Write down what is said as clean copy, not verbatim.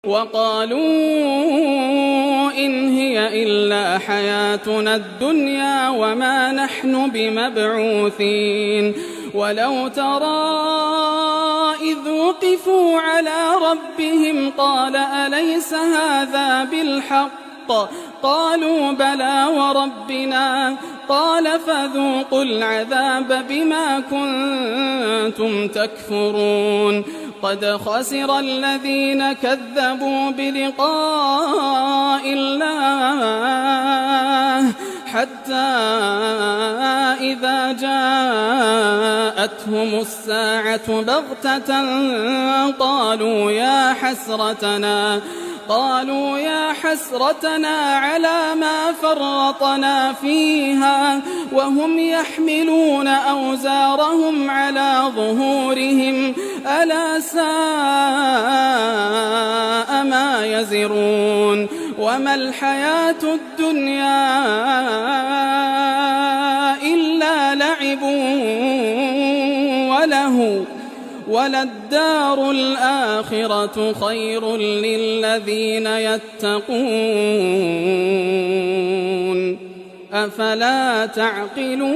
وقالوا إن هي إلا حياتنا الدنيا وما نحن بمبعوثين ولو ترى إذ وقفوا على ربهم قال أليس هذا بالحق قالوا بلى وربنا قال فذوقوا العذاب بما كنتم تكفرون قد خسر الذين كذبوا بلقاء الله حتى إذا جاءتهم الساعة بغتة قالوا يا حسرتنا على ما فرطنا فيها وهم يحملون أوزارهم على ظهورهم ألا ساء ما يزرون وما الحياة الدنيا إلا لعب وله وللدار الآخرة خير للذين يتقون أفلا تعقلون